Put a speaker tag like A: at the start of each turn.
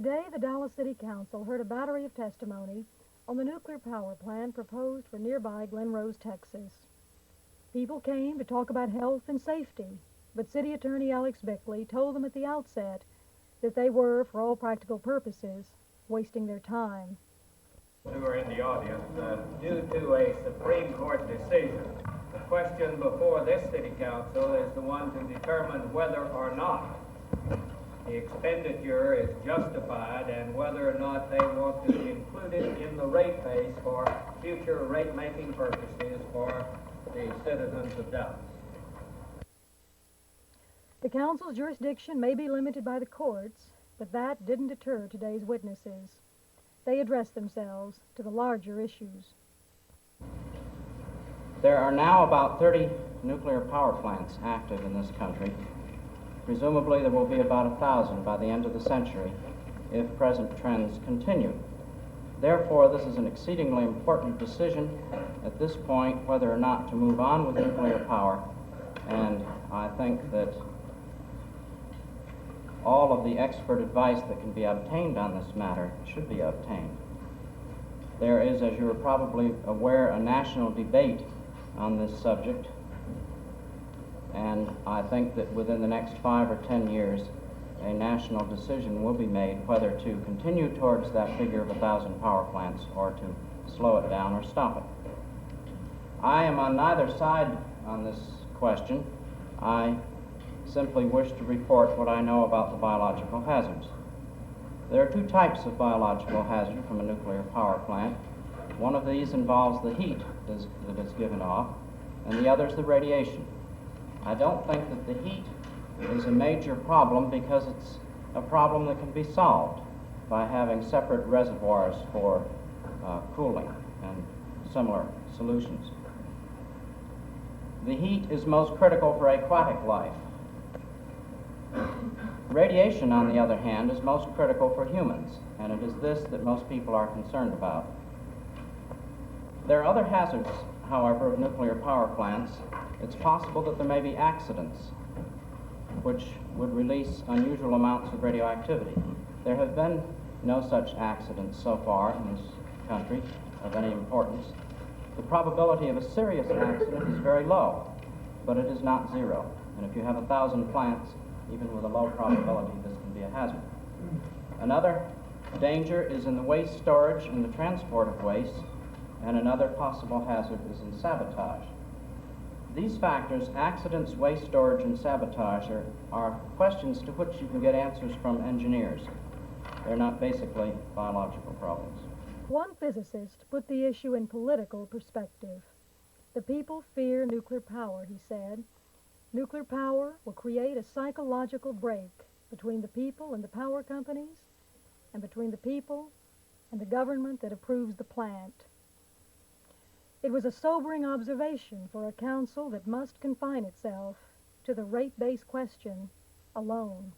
A: Today, the Dallas City Council heard a battery of testimony on the nuclear power plant proposed for nearby Glen, Texas. People came to talk about health and safety, but City Attorney Alex Bickley told them at the outset that they were, for all practical purposes, wasting their time.
B: Who are in the audience, due to a Supreme Court decision, the question before this City Council is the one to determine whether or not the expenditure is justified and whether or not they want to include it in the rate base for future rate-making purposes for the citizens of Dallas.
A: The Council's jurisdiction may be limited by the courts, but that didn't deter today's witnesses. They addressed themselves to the larger issues.
C: There are now about 30 nuclear power plants active in this country. Presumably there will be about 1,000 by the end of the century if present trends continue. Therefore, this is an exceedingly important decision at this point whether or not to move on with nuclear power, and I think that all of the expert advice that can be obtained on this matter should be obtained. There is, as you are probably aware, a national debate on this subject, and I think that within the next 5 or 10 years a national decision will be made whether to continue towards that figure of 1,000 power plants or to slow it down or stop it. I am on neither side on this question. I simply wish to report what I know about the biological hazards. There are two types of biological hazard from a nuclear power plant. One of these involves the heat that is given off, and the other is the radiation. I don't think that the heat is a major problem because it's a problem that can be solved by having separate reservoirs for cooling and similar solutions. The heat is most critical for aquatic life. Radiation, on the other hand, is most critical for humans, and it is this that most people are concerned about. There are other hazards, however, of nuclear power plants. It's possible that there may be accidents which would release unusual amounts of radioactivity. There have been no such accidents so far in this country of any importance. The probability of a serious accident is very low, but it is not zero. And if you have 1,000 plants, even with a low probability, this can be a hazard. Another danger is in the waste storage and the transport of waste, and another possible hazard is in sabotage. These factors, accidents, waste storage, and sabotage, are questions to which you can get answers from engineers. They're not basically biological problems.
A: One physicist put the issue in political perspective. The people fear nuclear power, he said. Nuclear power will create a psychological break between the people and the power companies, and between the people and the government that approves the plant. It was a sobering observation for a council that must confine itself to the rate-based question alone.